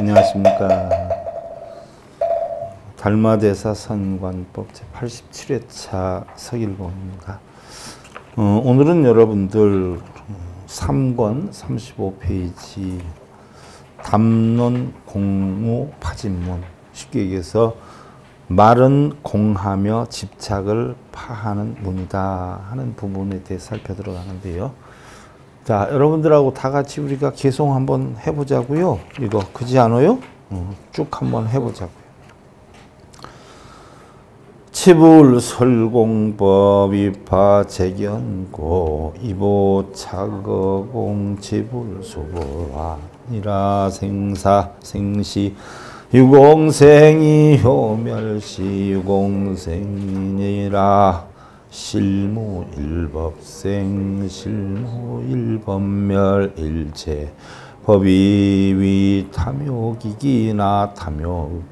안녕하십니까. 달마대사 선관법 제87회차 서길봉입니다. 오늘은 여러분들 3권 35페이지 담론 공무 파진문, 쉽게 얘기해서 말은 공하며 집착을 파하는 문이다 하는 부분에 대해 살펴 들어가는데요. 자, 여러분들하고 다 같이 우리가 개송 한번 해보자고요. 이거 그지 않아요? 쭉 한번 해보자고요. 치불 설공법 위파 재견고 이보 차거공 치불 수불아니라 생사 생시 유공생이 효멸시 유공생이니라 실무 일법생 실무 일법멸 일체 법이 탐욕이기나 탐욕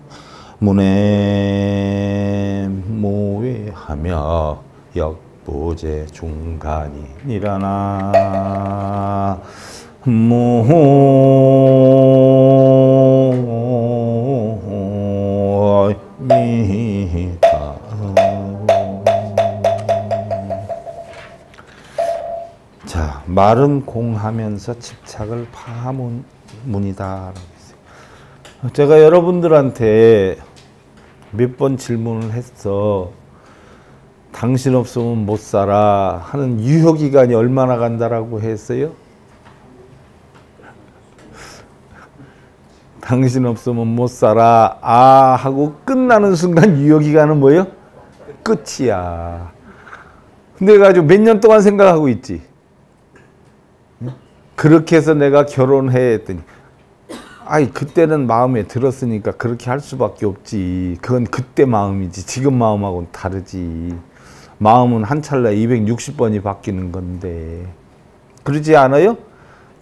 문에 모외하며 역보제 중간이니라나 자, 말은 공하면서 집착을 파하는 문이다. 제가 여러분들한테 몇 번 질문을 했어. 당신 없으면 못 살아 하는 유효기간이 얼마나 간다라고 했어요? 당신 없으면 못 살아 하고 끝나는 순간 유효기간은 뭐예요? 끝이야. 근데 가지고 몇 년 동안 생각하고 있지. 그렇게 해서 내가 결혼해 했더니 그때는 마음에 들었으니까 그렇게 할 수밖에 없지. 그건 그때 마음이지. 지금 마음하고는 다르지. 마음은 한 찰나에 260번이 바뀌는 건데. 그러지 않아요?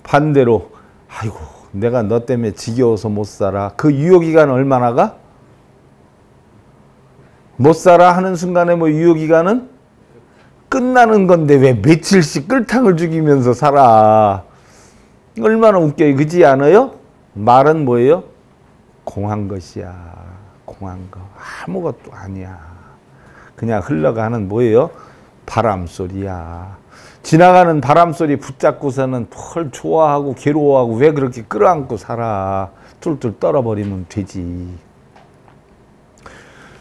반대로 내가 너 때문에 지겨워서 못 살아. 그 유효기간은 얼마나 가? 못 살아 하는 순간에 유효기간은 끝나는 건데 왜 며칠씩 끌탕을 죽이면서 살아. 얼마나 웃겨요. 그지 않아요? 말은 뭐예요? 공한 것이야. 공한 거. 아무것도 아니야. 그냥 흘러가는 뭐예요? 바람소리야. 지나가는 바람소리 붙잡고서는 덜 좋아하고 괴로워하고 왜 그렇게 끌어안고 살아. 툴툴 떨어버리면 되지.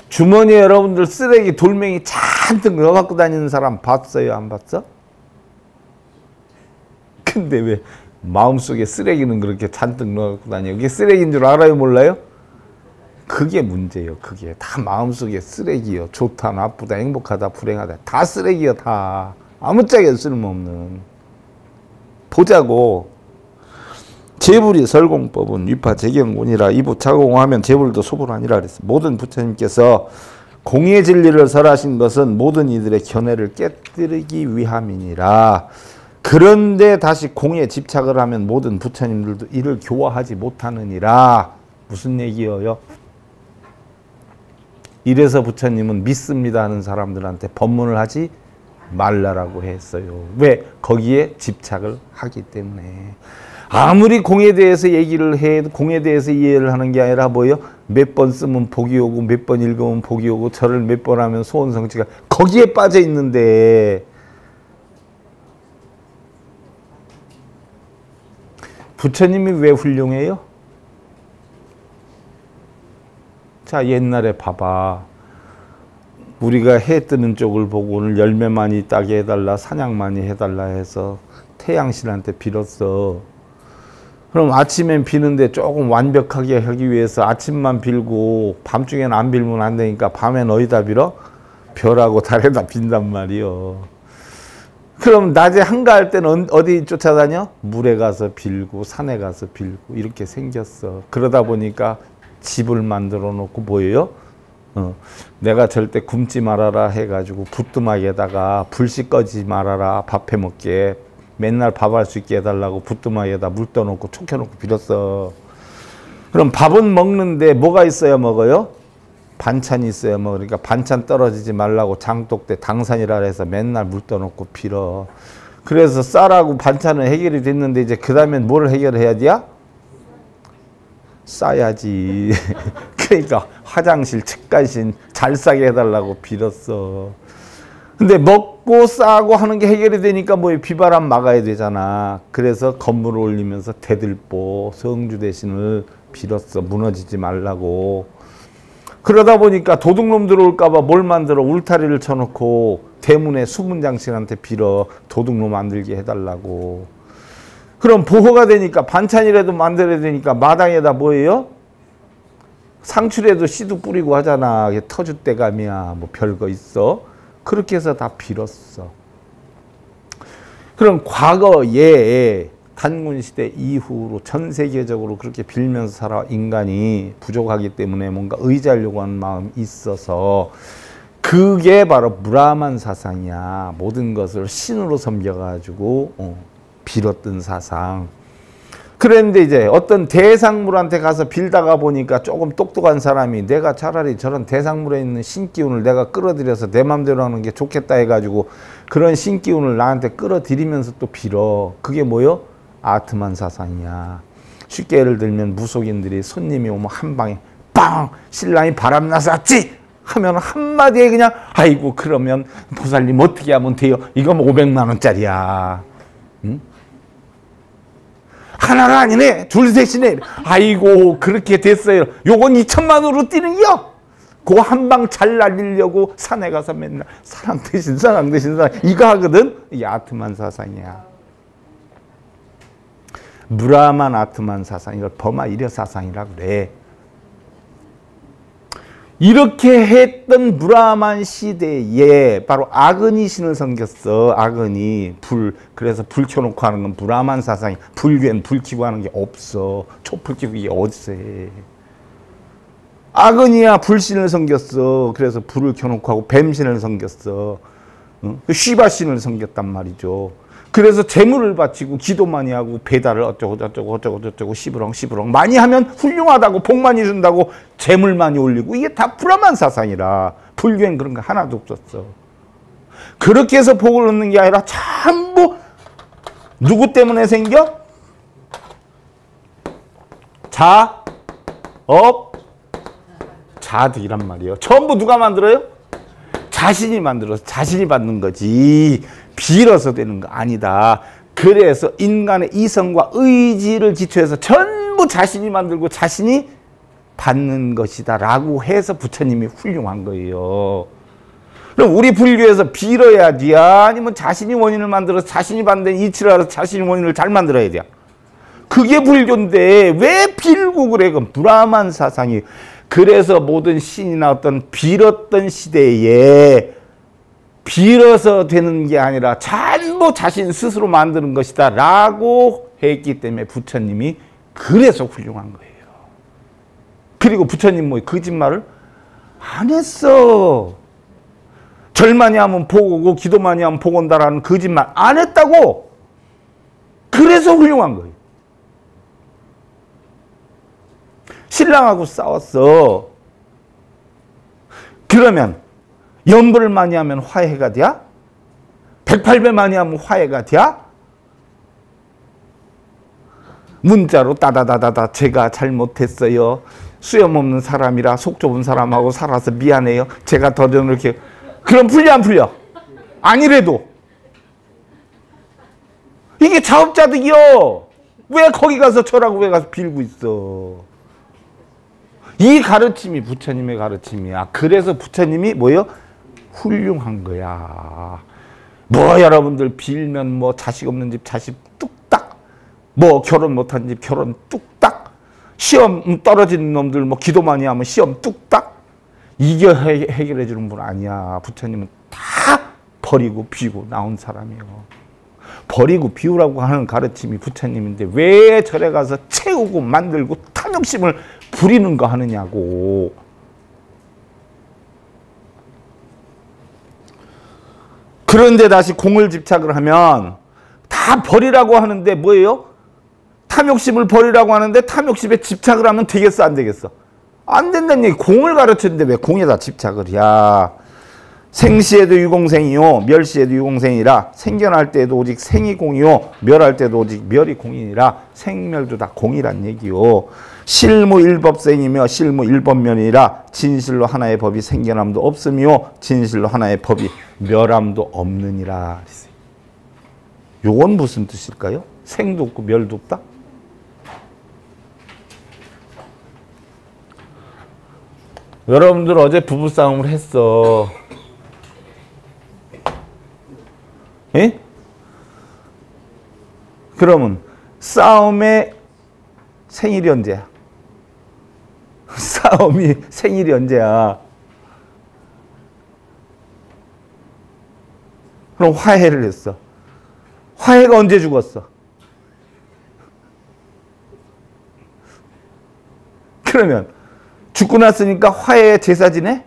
주머니에 여러분들 쓰레기 돌멩이 잔뜩 넣어갖고 다니는 사람 봤어요? 안 봤어? 근데 왜 마음속에 쓰레기는 그렇게 잔뜩 넣어갖고 다녀요? 그게 쓰레기인 줄 알아요? 몰라요? 그게 문제예요. 그게 다 마음속에 쓰레기요. 좋다, 나쁘다, 행복하다, 불행하다. 다 쓰레기요. 다. 아무짝에 쓸모없는. 보자고. 재불이 설공법은 위파 재경군이라 이부 차공하면 재불도 소불 아니라 그랬어요. 모든 부처님께서 공의 진리를 설하신 것은 모든 이들의 견해를 깨뜨리기 위함이니라. 그런데 다시 공에 집착을 하면 모든 부처님들도 이를 교화하지 못하느니라. 무슨 얘기예요? 이래서 부처님은 믿습니다 하는 사람들한테 법문을 하지 말라라고 했어요. 왜? 거기에 집착을 하기 때문에. 아무리 공에 대해서 얘기를 해도 공에 대해서 이해를 하는 게 아니라 뭐예요? 몇 번 쓰면 복이 오고 몇 번 읽으면 복이 오고 절을 몇 번 하면 소원성취가 거기에 빠져 있는데 부처님이 왜 훌륭해요? 자, 옛날에 봐봐. 우리가 해 뜨는 쪽을 보고 오늘 열매 많이 따게 해달라, 사냥 많이 해달라 해서 태양신한테 빌었어. 그럼 아침엔 비는데 조금 완벽하게 하기 위해서 아침만 빌고 밤중엔 안 빌면 안 되니까 밤엔 어디다 빌어? 별하고 달에다 빈단 말이요. 그럼 낮에 한가할 때는 어디 쫓아다녀? 물에 가서 빌고 산에 가서 빌고 이렇게 생겼어. 그러다 보니까 집을 만들어 놓고 뭐예요? 내가 절대 굶지 말아라 해가지고 부뚜막에다가 불씨 꺼지 말아라 밥 해먹게 맨날 밥할 수 있게 해달라고 부뚜막에다 물 떠놓고 촉 켜놓고 빌었어. 그럼 밥은 먹는데 뭐가 있어야 먹어요? 반찬이 있어야 먹어. 그러니까 반찬 떨어지지 말라고 장독대 당산이라 해서 맨날 물 떠놓고 빌어. 그래서 쌀하고 반찬은 해결이 됐는데 이제 그 다음엔 뭘 해결해야 돼야? 싸야지. 그러니까 화장실 측간신 잘 싸게 해달라고 빌었어. 근데 먹고 싸고 하는 게 해결이 되니까 뭐 비바람 막아야 되잖아. 그래서 건물을 올리면서 대들보 성주 대신을 빌었어. 무너지지 말라고. 그러다 보니까 도둑놈 들어올까봐 뭘 만들어? 울타리를 쳐놓고 대문에 수문장신한테 빌어. 도둑놈 안 들게 해달라고. 그럼 보호가 되니까 반찬이라도 만들어야 되니까 마당에다 뭐예요? 상추라도 씨도 뿌리고 하잖아. 터줏대감이야. 뭐 별거 있어? 그렇게 해서 다 빌었어. 그럼 과거에 단군시대 이후로 전 세계적으로 그렇게 빌면서 살아 인간이 부족하기 때문에 뭔가 의지하려고 하는 마음이 있어서 그게 바로 브라만 사상이야. 모든 것을 신으로 섬겨가지고 빌었던 사상. 그런데 이제 어떤 대상물한테 가서 빌다가 보니까 조금 똑똑한 사람이 내가 차라리 저런 대상물에 있는 신기운을 내가 끌어들여서 내 맘대로 하는 게 좋겠다 해가지고 그런 신기운을 나한테 끌어들이면서 또 빌어. 그게 뭐요? 아트만 사상이야. 쉽게 예를 들면 무속인들이 손님이 오면 한 방에 빵! 신랑이 바람나서 왔지! 하면 한마디에 그냥 아이고 그러면 보살님 어떻게 하면 돼요? 이건 500만 원짜리야. 응? 하나가 아니네. 둘 셋이네. 아이고 그렇게 됐어요. 요건 2천만 원으로 뛰는겨. 그 한 방 잘 날리려고 산에 가서 맨날 사람 대신 사람 대신 사람 이거 하거든. 이게 아트만 사상이야. 브라만 아트만 사상. 이걸 버마 일여 사상이라고 그래. 이렇게 했던 브라만 시대에 바로 아그니 신을 섬겼어. 아그니 불. 그래서 불 켜놓고 하는 건 브라만 사상이. 불괴는 불 켜고 하는 게 없어. 촛불 켜고 이게 어디서 해. 아그니야 불신을 섬겼어. 그래서 불을 켜놓고 하고 뱀신을 섬겼어. 응? 쉬바 신을 섬겼단 말이죠. 그래서 재물을 바치고 기도 많이 하고 배달을 어쩌고 저쩌고 어쩌고 저쩌고 시부렁 많이 하면 훌륭하다고 복 많이 준다고 재물 많이 올리고 이게 다 브라만 사상이라. 불교엔 그런 거 하나도 없었어. 그렇게 해서 복을 얻는 게 아니라 전부 누구 때문에 생겨? 자득이란 말이에요. 전부 누가 만들어요? 자신이 만들어서 자신이 받는 거지. 빌어서 되는 거 아니다. 그래서 인간의 이성과 의지를 기초해서 전부 자신이 만들고 자신이 받는 것이다 라고 해서 부처님이 훌륭한 거예요. 그럼 우리 불교에서 빌어야 돼? 아니면 자신이 원인을 만들어서 자신이 받는 이치를 알아서 자신이 원인을 잘 만들어야 돼? 그게 불교인데 왜 빌고 그래? 그건 브라만 사상이. 그래서 모든 신이나 어떤 빌었던 시대에 빌어서 되는 게 아니라 전부 자신 스스로 만드는 것이다 라고 했기 때문에 부처님이 그래서 훌륭한 거예요. 그리고 부처님 뭐 거짓말을 안 했어. 절 많이 하면 복 오고 기도 많이 하면 복 온다라는 거짓말 안 했다고. 그래서 훌륭한 거예요. 신랑하고 싸웠어. 그러면 연불을 많이 하면 화해가 돼? 108배 많이 하면 화해가 돼? 문자로 따다다다다 제가 잘못했어요. 수염 없는 사람이라 속 좁은 사람하고 살아서 미안해요. 제가 더 이렇게. 그럼 풀려 안 풀려? 아니래도. 이게 자업자득이요. 왜 거기 가서 저라고 왜 가서 빌고 있어. 이 가르침이 부처님의 가르침이야. 그래서 부처님이 뭐예요? 훌륭한 거야. 뭐 여러분들 빌면 뭐 자식 없는 집 자식 뚝딱, 뭐 결혼 못한 집 결혼 뚝딱, 시험 떨어진 놈들 뭐 기도 많이 하면 시험 뚝딱. 이게 해결해 주는 분 아니야. 부처님은 다 버리고 비우고 나온 사람이에요. 버리고 비우라고 하는 가르침이 부처님인데 왜 절에 가서 채우고 만들고 탐욕심을 부리는 거 하느냐고. 그런데 다시 공을 집착을 하면 다 버리라고 하는데 뭐예요? 탐욕심을 버리라고 하는데 탐욕심에 집착을 하면 되겠어 안 되겠어? 안 된다는 얘기. 공을 가르쳤는데 왜 공에다 집착을 해? 생시에도 유공생이요 멸시에도 유공생이라 생겨날 때도 오직 생이 공이요 멸할 때도 오직 멸이 공이니라. 생멸도 다 공이란 얘기요. 실무 일법생이며 실무 일법면이라 진실로 하나의 법이 생겨남도 없으며 진실로 하나의 법이 멸함도 없느니라. 요건 무슨 뜻일까요? 생도 없고 멸도 없다? 여러분들 어제 부부싸움을 했어. 예? 그러면 싸움의 생일이 언제야? 싸움이 생일이 언제야? 그럼 화해를 했어. 화해가 언제 죽었어? 그러면 죽고 났으니까 화해의 제사 지내?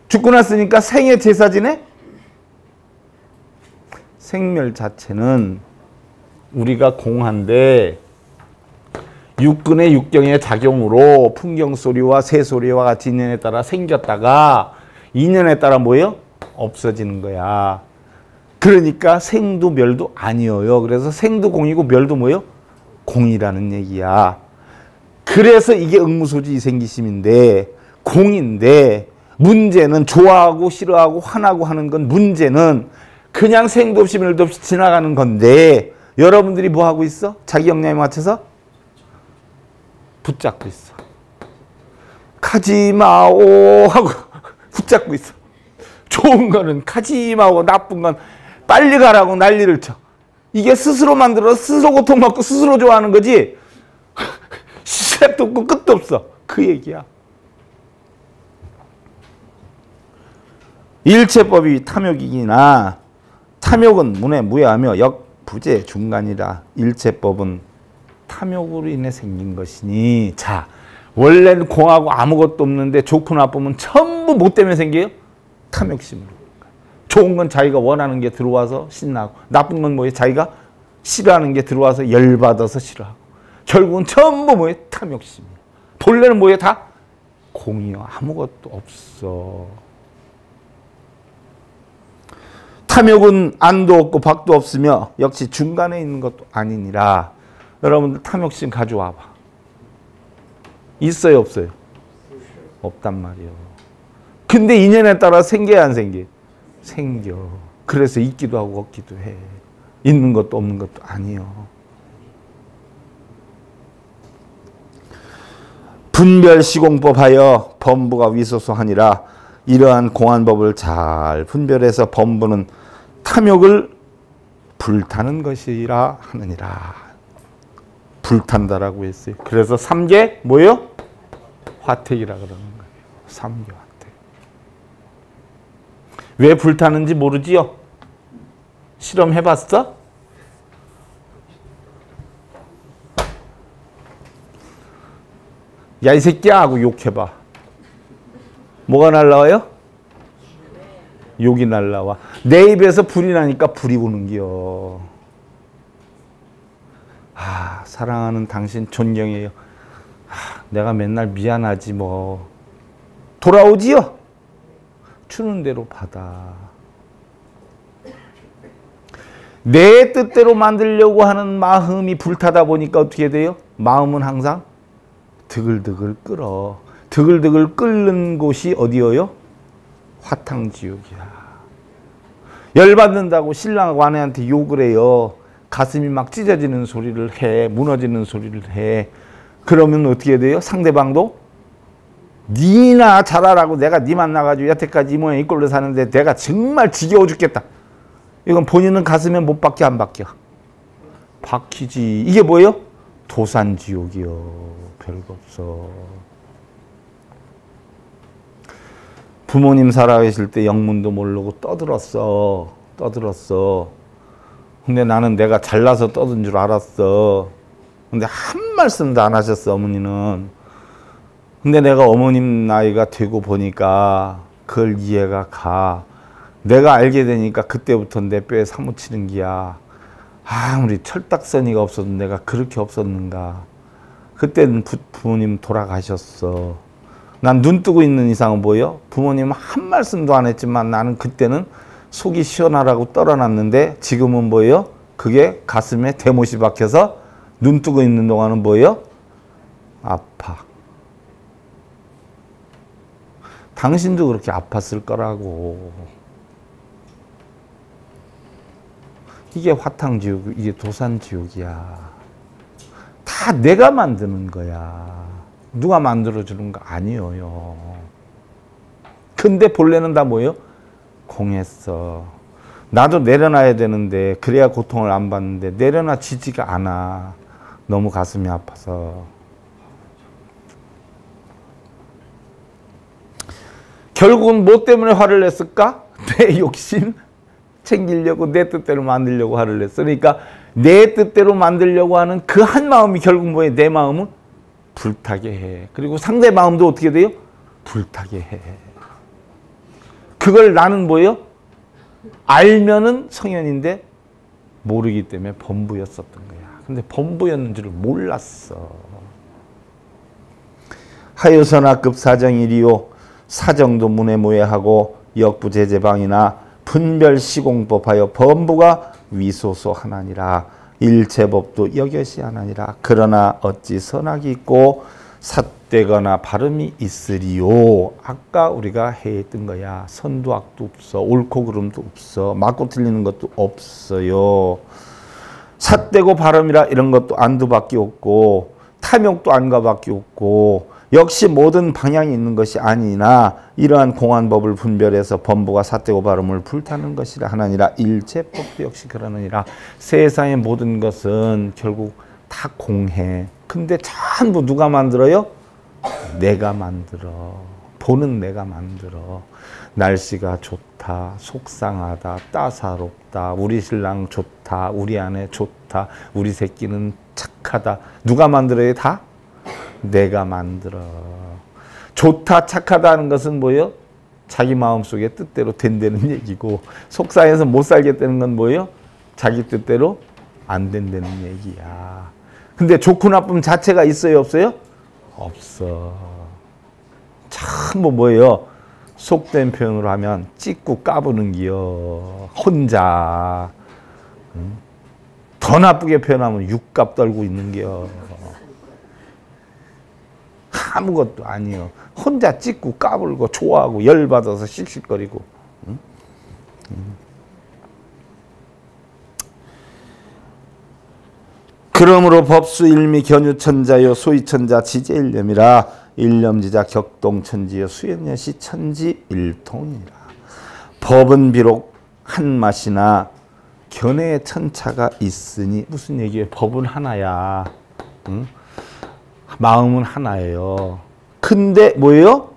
죽고 났으니까 생의 제사 지내? 생멸 자체는 우리가 공한데 육근의 육경의 작용으로 풍경소리와 새소리와 같이 인연에 따라 생겼다가 인연에 따라 뭐예요? 없어지는 거야. 그러니까 생도 멸도 아니에요. 그래서 생도 공이고 멸도 뭐예요? 공이라는 얘기야. 그래서 이게 응무소지 이생기심인데 공인데 문제는 좋아하고 싫어하고 화나고 하는 건 문제는 그냥 생도 없이 멸도 없이 지나가는 건데 여러분들이 뭐 하고 있어? 자기 역량에 맞춰서 붙잡고 있어. 가지마오 하고 붙잡고 있어. 좋은 거는 가지마오, 나쁜 건 빨리 가라고 난리를 쳐. 이게 스스로 만들어 스스로 고통받고 스스로 좋아하는 거지. 시작도 없고 끝도 없어. 그 얘기야. 일체법이 탐욕이기나 탐욕은 문에 무해하며 역부재 중간이라. 일체법은 탐욕으로 인해 생긴 것이니. 자, 원래는 공하고 아무것도 없는데 좋고 나쁘면 전부 뭐 때문에 생겨요? 탐욕심으로. 좋은 건 자기가 원하는 게 들어와서 신나고 나쁜 건 뭐예요? 자기가 싫어하는 게 들어와서 열받아서 싫어하고 결국은 전부 뭐예요? 탐욕심이에요. 본래는 뭐예요? 다 공이요. 아무것도 없어. 탐욕은 안도 없고 박도 없으며 역시 중간에 있는 것도 아니니라. 여러분들 탐욕심 가져와봐. 있어요? 없어요? 없단 말이에요. 근데 인연에 따라 생겨야 안 생겨? 생겨. 그래서 있기도 하고 없기도 해. 있는 것도 없는 것도 아니요. 분별 시공법하여 범부가 위소소하니라. 이러한 공안법을 잘 분별해서 범부는 탐욕을 불타는 것이라 하느니라. 불탄다라고 했어요. 그래서 3계 뭐예요? 화택이라 그러는 거예요. 3계 화택. 왜 불타는지 모르지요? 실험해봤어? 야 이 새끼야 하고 욕해봐. 뭐가 날라와요? 욕이 날라와. 내 입에서 불이 나니까 불이 오는겨. 아, 사랑하는 당신 존경해요. 아, 내가 맨날 미안하지 뭐. 돌아오지요? 주는 대로 받아. 내 뜻대로 만들려고 하는 마음이 불타다 보니까 어떻게 돼요? 마음은 항상 드글드글 끓어. 드글드글 끓는 곳이 어디예요? 화탕지옥이야. 열받는다고 신랑하고 아내한테 욕을 해요. 가슴이 막 찢어지는 소리를 해. 무너지는 소리를 해. 그러면 어떻게 돼요? 상대방도 니나 잘하라고 내가 니 만나가지고 여태까지 이 모양 이 꼴로 사는데 내가 정말 지겨워 죽겠다. 이건 본인은 가슴에 못 박혀 안 박혀? 박히지. 이게 뭐예요? 도산지옥이요. 별거 없어. 부모님 살아계실 때 영문도 모르고 떠들었어. 근데 나는 내가 잘나서 떠든 줄 알았어. 근데 한 말씀도 안 하셨어, 어머니는. 근데 내가 어머님 나이가 되고 보니까 그걸 이해가 가. 내가 알게 되니까 그때부터 내 뼈에 사무치는 기야. 아무리 철딱서니가 없어도 내가 그렇게 없었는가. 그때는 부모님 돌아가셨어. 난 눈 뜨고 있는 이상은 뭐예요? 부모님은 한 말씀도 안 했지만 나는 그때는 속이 시원하라고 떨어놨는데 지금은 뭐예요? 그게 가슴에 대못이 박혀서 눈 뜨고 있는 동안은 뭐예요? 아파. 당신도 그렇게 아팠을 거라고. 이게 화탕지옥, 이게 도산지옥이야. 다 내가 만드는 거야. 누가 만들어주는 거 아니에요. 근데 본래는 다 뭐예요? 공했어. 나도 내려놔야 되는데 그래야 고통을 안 받는데 내려놔지지가 않아. 너무 가슴이 아파서. 결국은 뭐 때문에 화를 냈을까? 내 욕심 챙기려고 내 뜻대로 만들려고 화를 냈어. 그러니까 내 뜻대로 만들려고 하는 그 한 마음이 결국 뭐예요? 내 마음은 불타게 해. 그리고 상대 마음도 어떻게 돼요? 불타게 해. 그걸 나는 뭐예요? 알면은 성현인데 모르기 때문에 범부였었던 거야. 근데 범부였는 줄을 몰랐어. 하요선하급 사정이리요. 사정도 문해무해하고 역부제재방이나 분별시공법하여 범부가 위소소하나니라. 일체법도 여겨시하나니라. 그러나 어찌 선악이 있고 삿되거나 바름이 있으리요. 아까 우리가 했던 거야. 선도 악도 없어. 옳고 그름도 없어. 맞고 틀리는 것도 없어요. 삿되고 바름이라 이런 것도 안도밖에 없고 탐욕도 안가밖에 없고 역시 모든 방향이 있는 것이 아니나 이러한 공안법을 분별해서 범부가 삿되고 바름을 불타는 것이라 하나니라. 일체법도 역시 그러느니라. 세상의 모든 것은 결국 다 공해. 근데 전부 누가 만들어요? 내가 만들어. 보는 내가 만들어. 날씨가 좋다, 속상하다, 따사롭다, 우리 신랑 좋다, 우리 아내 좋다, 우리 새끼는 착하다. 누가 만들어요? 다? 내가 만들어. 좋다, 착하다 하는 것은 뭐예요? 자기 마음속에 뜻대로 된다는 얘기고, 속상해서 못 살겠다는 건 뭐예요? 자기 뜻대로 안 된다는 얘기야. 근데 좋고 나쁨 자체가 있어요, 없어요? 없어. 참 뭐예요? 속된 표현으로 하면 찍고 까부는 기요. 혼자. 더 나쁘게 표현하면 육갑 떨고 있는 기요. 아무것도 아니요. 혼자 찍고 까불고 좋아하고 열받아서 씩씩거리고. 그러므로 법수 일미 견유천자요 소위천자 지제일념이라. 일념지자 격동천지요 수연여시 천지일통이라. 법은 비록 한 맛이나 견해의 천차가 있으니. 무슨 얘기예요? 법은 하나야. 응? 마음은 하나예요. 근데 뭐예요?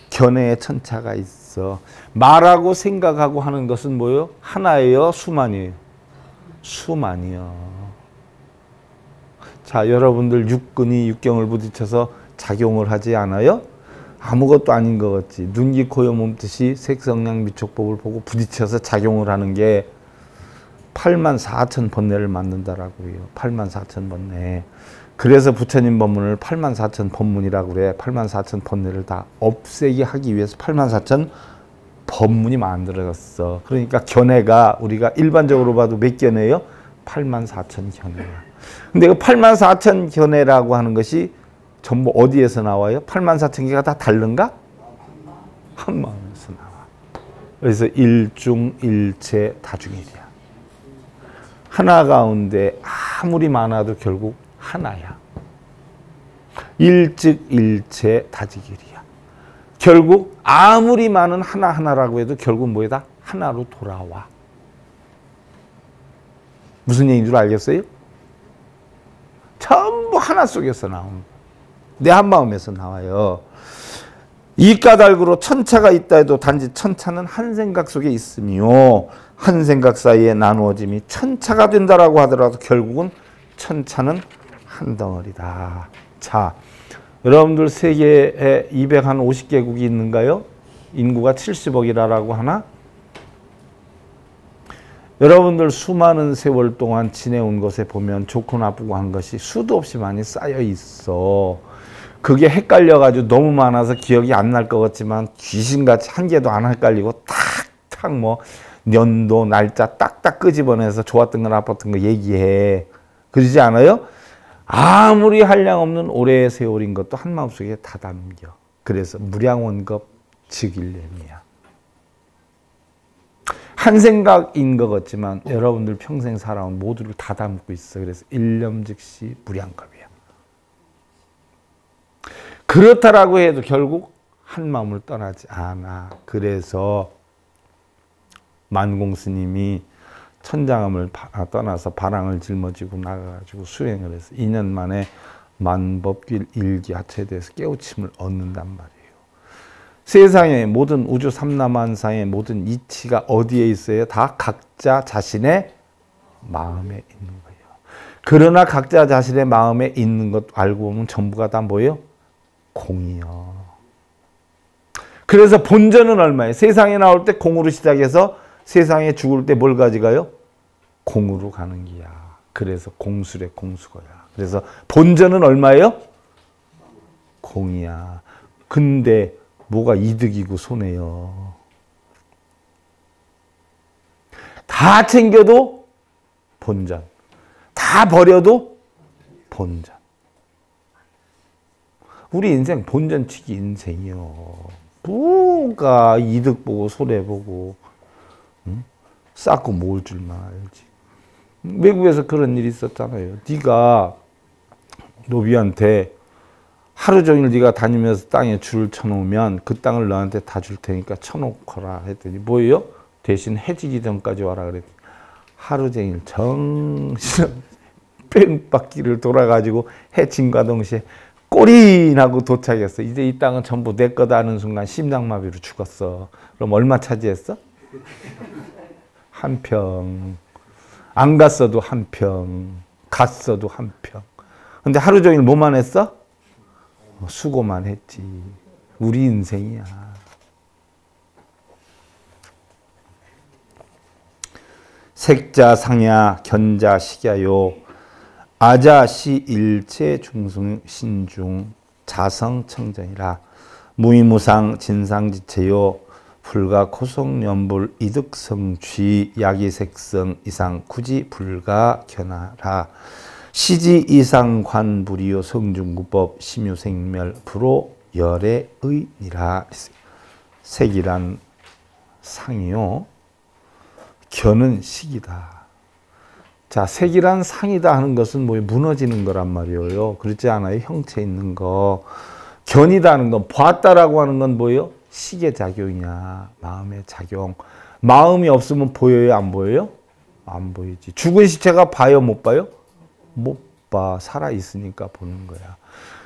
견해의 천차가 있어. 말하고 생각하고 하는 것은 뭐예요? 하나예요? 수만이에요? 수만이요. 자, 여러분들 육근이 육경을 부딪혀서 작용을 하지 않아요? 아무것도 아닌 것 같지. 눈기 코여 몸뜻이 색성량 미촉법을 보고 부딪혀서 작용을 하는 게 84,000 번뇌를 만든다라고요. 84,000 번뇌. 그래서 부처님 법문을 84,000 법문이라고 그래. 84,000 번뇌를 다 없애게 하기 위해서 84,000 법문이 만들어졌어. 그러니까 견해가 우리가 일반적으로 봐도 몇 견해예요? 84,000 견해야. 근데 그 84,000 견해라고 하는 것이 전부 어디에서 나와요? 84,000개가 다 다른가? 한 마음에서 나와. 그래서 일중일체 다중일이야. 하나 가운데 아무리 많아도 결국 하나야. 일즉일체 다지길이야. 결국 아무리 많은 하나하나라고 해도 결국 뭐에다? 하나로 돌아와. 무슨 얘기인 줄 알겠어요? 전부 하나 속에서 나오는 거야. 내 한마음에서 나와요. 이 까닭으로 천차가 있다 해도 단지 천차는 한 생각 속에 있으며 한 생각 사이에 나누어짐이 천차가 된다라고 하더라도 결국은 천차는 한 덩어리다. 자, 여러분들 세계에 250개국이 있는가요? 인구가 70억이라고 하나? 여러분들 수많은 세월 동안 지내온 것에 보면 좋고 나쁘고 한 것이 수도 없이 많이 쌓여 있어. 그게 헷갈려가지고 너무 많아서 기억이 안 날 것 같지만 귀신같이 한 개도 안 헷갈리고 탁탁 뭐 년도 날짜 딱딱 끄집어내서 좋았던 거 나빴던 거 얘기해. 그러지 않아요? 아무리 한량 없는 오래의 세월인 것도 한 마음속에 다 담겨. 그래서 무량원겁 즉일념이야. 한 생각인 것 같지만 여러분들 평생 살아온 모두를 다 담고 있어. 그래서 일념즉시 무량겁이야. 그렇다라고 해도 결국 한 마음을 떠나지 않아. 그래서 만공스님이 천장암을 떠나서 바랑을 짊어지고 나가가지고 수행을 해서 2년 만에 만법길 일기하처에 대해서 깨우침을 얻는단 말이에요. 세상의 모든 우주 삼라만상의 모든 이치가 어디에 있어요? 다 각자 자신의 마음에 있는 거예요. 그러나 각자 자신의 마음에 있는 것 알고 보면 전부가 다 뭐예요? 공이요. 그래서 본전은 얼마예요? 세상에 나올 때 공으로 시작해서 세상에 죽을 때 뭘 가져가요? 공으로 가는 기야. 그래서 공술의 공수거야. 그래서 본전은 얼마예요? 공이야. 근데 뭐가 이득이고 손해요? 다 챙겨도 본전. 다 버려도 본전. 우리 인생 본전치기 인생이요. 뭐가 이득 보고 손해 보고 쌓고 모을 줄만 알지. 외국에서 그런 일이 있었잖아요. 네가 노비한테 하루 종일 네가 다니면서 땅에 줄을 쳐놓으면 그 땅을 너한테 다 줄 테니까 쳐놓거라 했더니 뭐예요? 대신 해지기 전까지 와라 그랬더니 하루 종일 정신 뺑바퀴를 돌아가지고 해친과 동시에 꼬리 나고 도착했어. 이제 이 땅은 전부 내 거다 하는 순간 심장마비로 죽었어. 그럼 얼마 차지했어? 한 평. 안 갔어도 한 평. 갔어도 한 평. 근데 하루 종일 뭐만 했어? 수고만 했지. 우리 인생이야. 색자 상야 견자 식야요 아자시 일체 중승 신중 자성 청정이라 무의무상 진상지체요 불가 고성연불 이득성취 야기색성 이상 굳이 불가 견하라 시지 이상 관불이요 성중구법 심유생멸 불호 열애의니라. 색이란 상이요 견은 식이다. 자, 색이란 상이다 하는 것은 뭐 무너지는 거란 말이에요. 그렇지 않아요? 형체 있는 거. 견이다 하는 건 봤다라고 하는 건 뭐예요? 식의 작용이야. 마음의 작용. 마음이 없으면 보여요? 안 보여요? 안 보이지. 죽은 시체가 봐요? 못 봐요? 못 봐. 살아있으니까 보는 거야.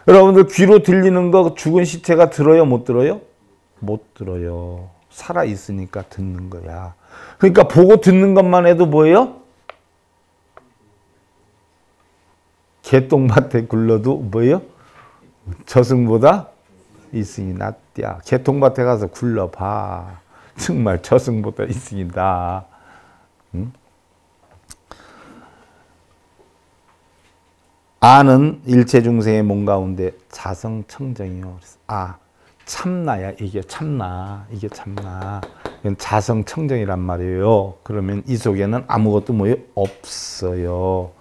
여러분들 귀로 들리는 거 죽은 시체가 들어요? 못 들어요? 못 들어요. 살아있으니까 듣는 거야. 그러니까 보고 듣는 것만 해도 뭐예요? 개똥밭에 굴러도 뭐예요? 저승보다 이승이 낫디야. 개똥밭에 가서 굴러봐. 정말 저승보다 이승이 나. 응? 아는 일체 중생의 몸 가운데 자성청정이요. 아, 참나야. 이게 참나. 이게 참나. 이건 자성청정이란 말이에요. 그러면 이 속에는 아무것도 뭐예요? 없어요.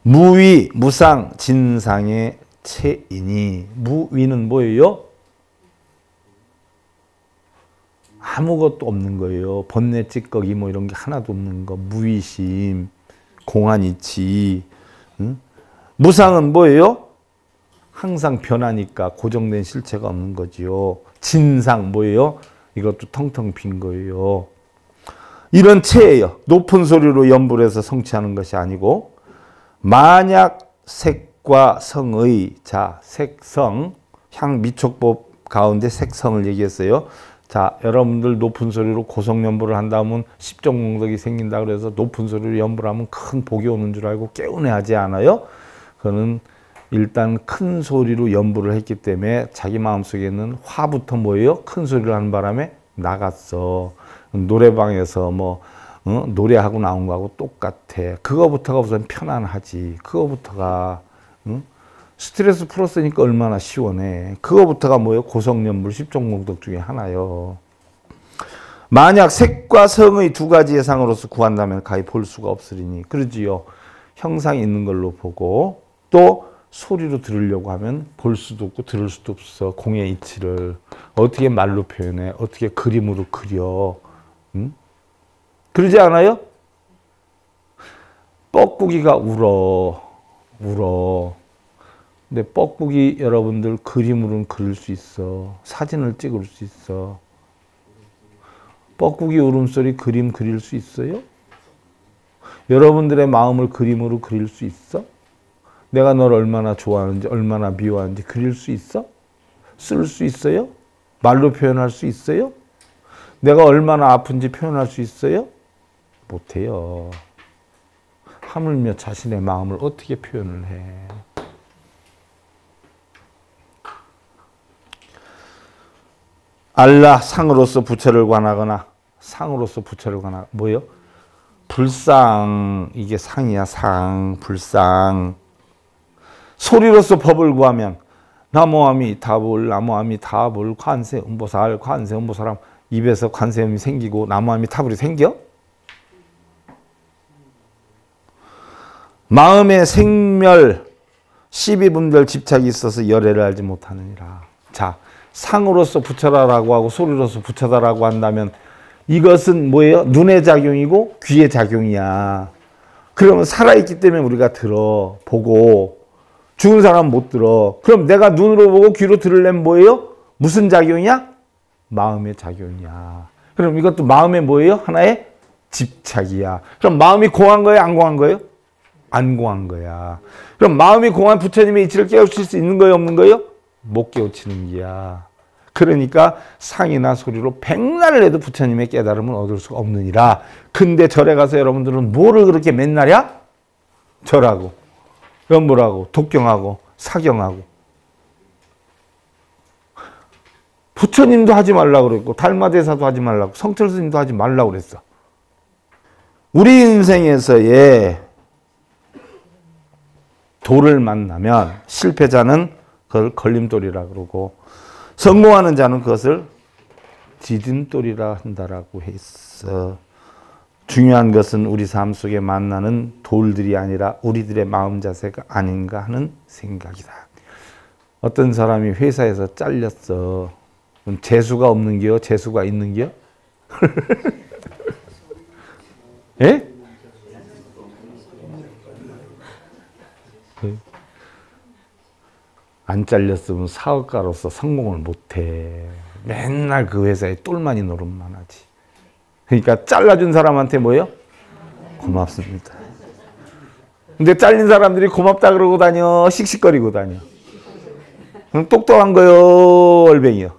무위, 무상, 진상의 체이니. 무위는 뭐예요? 아무것도 없는 거예요. 번뇌 찌꺼기 뭐 이런 게 하나도 없는 거. 무위심, 공안이치. 응? 무상은 뭐예요? 항상 변하니까 고정된 실체가 없는 거지요. 진상 뭐예요? 이것도 텅텅 빈 거예요. 이런 체예요. 높은 소리로 연불해서 성취하는 것이 아니고 만약 색과 성의 자 색성 향 미촉법 가운데 색성을 얘기했어요. 자 여러분들 높은 소리로 고성연불을 한다면 십종공덕이 생긴다 그래서 높은 소리로 연불하면 큰 복이 오는 줄 알고 개운해하지 않아요? 그거는 일단 큰 소리로 연불을 했기 때문에 자기 마음속에는 화부터 뭐예요? 큰 소리를 하는 바람에 나갔어. 노래방에서 뭐 노래하고 나온 거하고 똑같아. 그거부터가 우선 편안하지. 그거부터가 스트레스 풀었으니까 얼마나 시원해. 그거부터가 뭐예요? 고성연물 10종목덕 중에 하나요. 만약 색과 성의 두 가지의 상으로서 구한다면 가히 볼 수가 없으리니. 그러지요. 형상이 있는 걸로 보고 또 소리로 들으려고 하면 볼 수도 없고 들을 수도 없어. 공의 이치를 어떻게 말로 표현해? 어떻게 그림으로 그려? 응? 그러지 않아요? 뻐꾸기가 울어. 근데 뻐꾸기 여러분들 그림으로는 그릴 수 있어. 사진을 찍을 수 있어. 뻐꾸기 울음소리 그림 그릴 수 있어요? 여러분들의 마음을 그림으로 그릴 수 있어? 내가 널 얼마나 좋아하는지 얼마나 미워하는지 그릴 수 있어? 쓸 수 있어요? 말로 표현할 수 있어요? 내가 얼마나 아픈지 표현할 수 있어요? 못해요. 하물며 자신의 마음을 어떻게 표현을 해? 알라 상으로서 부처를 관하거나 상으로서 부처를 관하거나 뭐요? 불상 이게 상이야. 상 불상 소리로서 법을 구하면 나무아미타불 나무아미타불 관세음보살 관세음보살 입에서 관세음이 생기고 나무아미타불이 생겨? 마음의 생멸 12분별 집착이 있어서 열애를 알지 못하느니라. 자, 상으로서 부처라라고 하고 소리로서 부처다라고 한다면 이것은 뭐예요? 눈의 작용이고 귀의 작용이야. 그러면 살아있기 때문에 우리가 들어 보고 죽은 사람은 못 들어. 그럼 내가 눈으로 보고 귀로 들으려면 뭐예요? 무슨 작용이야? 마음의 작용이야. 그럼 이것도 마음의 뭐예요? 하나의 집착이야. 그럼 마음이 공한 거예요? 안 공한 거예요? 안 공한 거야. 그럼 마음이 공한 부처님의 이치를 깨우칠 수 있는 거예요? 없는 거예요? 못 깨우치는 거야. 그러니까 상이나 소리로 백날을 해도 부처님의 깨달음은 얻을 수가 없느니라. 근데 절에 가서 여러분들은 뭐를 그렇게 맨날이야? 절하고 연불하고 독경하고 사경하고 부처님도 하지 말라고 그랬고 달마대사도 하지 말라고 성철스님도 하지 말라고 그랬어. 우리 인생에서의 돌을 만나면 실패자는 그걸 걸림돌이라 그러고 성공하는 자는 그것을 디딤돌이라 한다라고 했어. 중요한 것은 우리 삶 속에 만나는 돌들이 아니라 우리들의 마음 자세가 아닌가 하는 생각이다. 어떤 사람이 회사에서 잘렸어. 그럼 재수가 없는 게요? 재수가 있는 게요? 예? 안 잘렸으면 사업가로서 성공을 못해. 맨날 그 회사에 똘마니 노릇만 하지. 그러니까 잘라준 사람한테 뭐예요? 고맙습니다. 근데 잘린 사람들이 고맙다 그러고 다녀. 씩씩거리고 다녀. 그럼 똑똑한 거요? 얼뱅이요?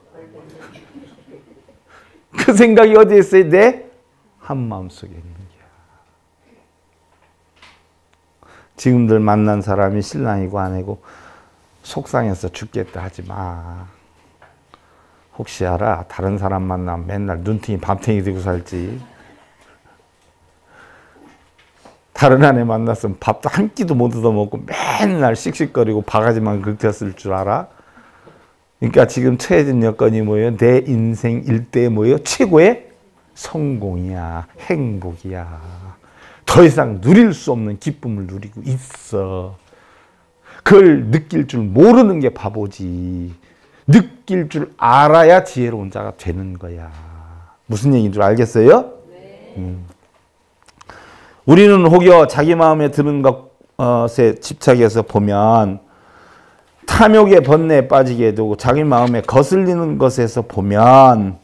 그 생각이 어디에 있어요? 내 한마음 속에 있는 거야. 지금들 만난 사람이 신랑이고 아내고 속상해서 죽겠다 하지 마. 혹시 알아? 다른 사람 만나면 맨날 눈탱이 밤탱이 들고 살지. 다른 아내 만났으면 밥도 한 끼도 못 얻어먹고 맨날 씩씩거리고 바가지만 긁혔을 줄 알아? 그러니까 지금 처해진 여건이 뭐예요? 내 인생 일대의 뭐예요? 최고의 성공이야. 행복이야. 더 이상 누릴 수 없는 기쁨을 누리고 있어. 그걸 느낄 줄 모르는 게 바보지. 느낄 줄 알아야 지혜로운 자가 되는 거야. 무슨 얘기인 줄 알겠어요? 네. 우리는 혹여 자기 마음에 드는 것에 집착해서 보면 탐욕의 번뇌에 빠지게 되고 자기 마음에 거슬리는 것에서 보면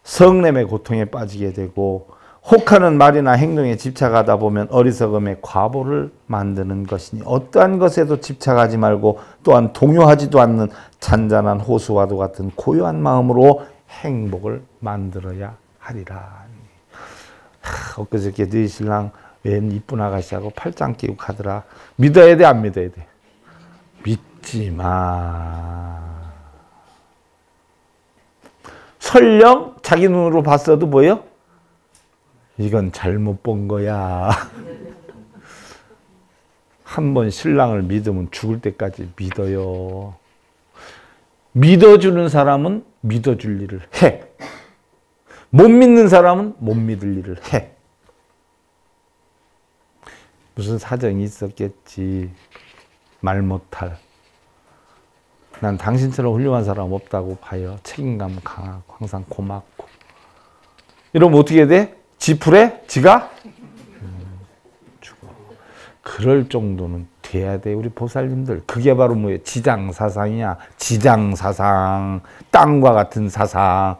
성냄의 고통에 빠지게 되고 혹하는 말이나 행동에 집착하다 보면 어리석음의 과보를 만드는 것이니 어떠한 것에도 집착하지 말고 또한 동요하지도 않는 잔잔한 호수와도 같은 고요한 마음으로 행복을 만들어야 하리라. 엊그저께 너희 신랑 웬 이쁜 아가씨하고 팔짱 끼고 가더라. 믿어야 돼, 안 믿어야 돼? 믿지 마. 설령 자기 눈으로 봤어도 뭐예요? 이건 잘못 본 거야. 한 번 신랑을 믿으면 죽을 때까지 믿어요. 믿어주는 사람은 믿어줄 일을 해. 못 믿는 사람은 못 믿을 일을 해. 무슨 사정이 있었겠지. 말 못할. 난 당신처럼 훌륭한 사람 없다고 봐요. 책임감 강하고 항상 고맙고. 이러면 어떻게 돼? 지풀에 지가 죽어. 그럴 정도는 돼야 돼. 우리 보살님들. 그게 바로 뭐예요? 지장사상이야. 지장사상. 땅과 같은 사상.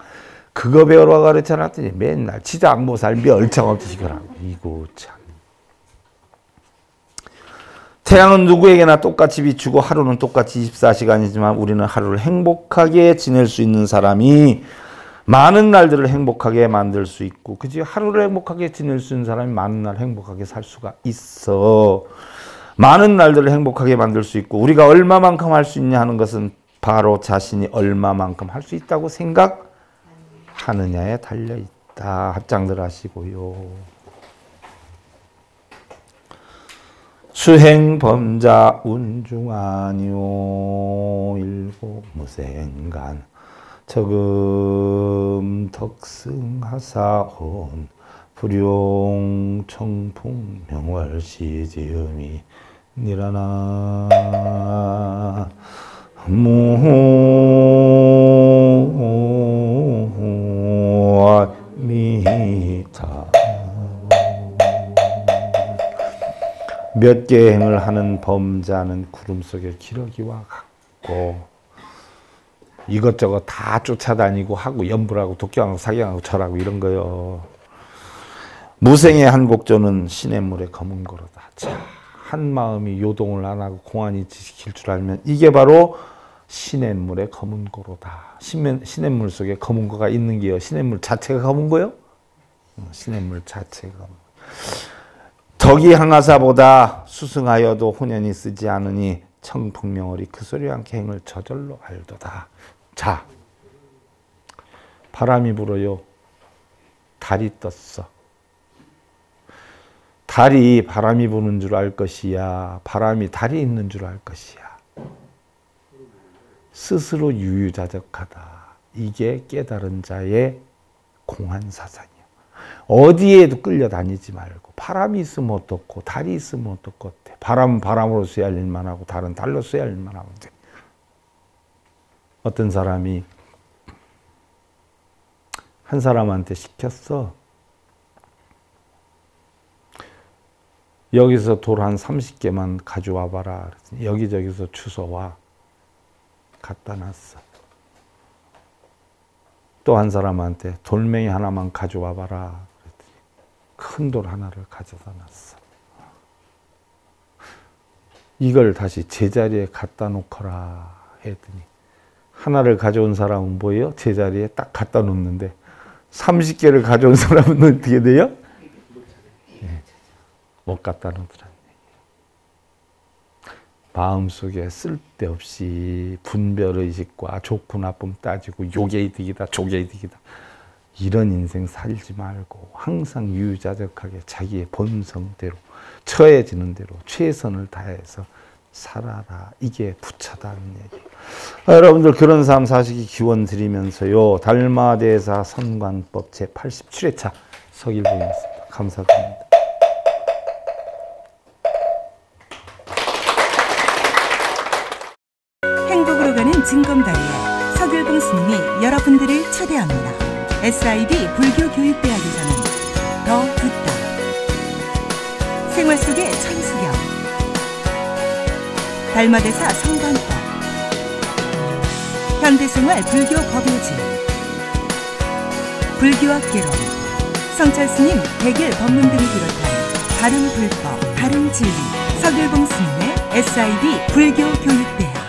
그거 배우러 가르쳐 놨더니 맨날 지장보살 멸청없이 시끄라고. 이거 참. 태양은 누구에게나 똑같이 비추고 하루는 똑같이 24시간이지만 우리는 하루를 행복하게 지낼 수 있는 사람이 많은 날들을 행복하게 만들 수 있고, 그치? 하루를 행복하게 지낼 수 있는 사람이 많은 날 행복하게 살 수가 있어. 많은 날들을 행복하게 만들 수 있고, 우리가 얼마만큼 할 수 있냐 하는 것은 바로 자신이 얼마만큼 할 수 있다고 생각하느냐에 달려있다. 합장들 하시고요. 수행범자 운중아니오 일곱 무생간 적음 덕승하사온 불용 청풍 명월시지음이 니라나 무미타. 몇 개의 행을 하는 범자는 구름 속의 기러기와 같고, 이것저것 다 쫓아다니고 하고 연불하고 독경하고 사경하고 절하고 이런 거요. 무생의 한 곡조는 시냇물의 검은 고로다. 자, 한 마음이 요동을 안 하고 공안이 지킬 줄 알면 이게 바로 시냇물의 검은 고로다. 시냇물 속에 검은 고가 있는 게요. 시냇물 자체가 검은 거요? 시냇물 자체가 검은 거. 덕이 항하사보다 수승하여도 혼연히 쓰지 않으니 청풍명월이 그 소리와 함께 행을 저절로 알도다. 자, 바람이 불어요. 달이 떴어. 달이 바람이 부는 줄 알 것이야, 바람이 달이 있는 줄 알 것이야. 스스로 유유자적하다. 이게 깨달은 자의 공안사상이야. 어디에도 끌려다니지 말고, 바람이 있으면 어떻고 달이 있으면 어떻고, 바람은 바람으로 써야 할 일만 하고 달은 달로 써야 할 일만 하면 돼. 어떤 사람이 한 사람한테 시켰어. 여기서 돌 한 30개만 가져와 봐라. 여기저기서 주워와. 갖다 놨어. 또 한 사람한테 돌멩이 하나만 가져와 봐라. 큰 돌 하나를 가져다 놨어. 이걸 다시 제자리에 갖다 놓거라 했더니, 하나를 가져온 사람은 뭐예요? 제자리에 딱 갖다 놓는데 30개를 가져온 사람은 어떻게 돼요? 못 갖다 놓더라는 얘기예요. 마음속에 쓸데없이 분별의식과 좋고 나쁨 따지고 요게 이득이다 저게 이득이다 이런 인생 살지 말고 항상 유유자적하게 자기의 본성대로 처해지는 대로 최선을 다해서 살아라. 이게 부처다는 얘기예요. 여러분들 그런 삶 사시기 기원 드리면서요. 달마대사 선관법 제87회차 서길봉이었습니다. 감사드립니다. 행복으로 가는 징검다리에 서길봉 스님이 여러분들을 초대합니다. SIB 불교교육대학에서는 더 듣다, 생활 속의 천수경, 달마대사 성관법, 현대생활 불교 법요지, 불교학개론, 성찰스님 백일 법문 등을 비롯한 다른 불법, 다른 진리, 서길봉 스님의 SIB 불교교육대학.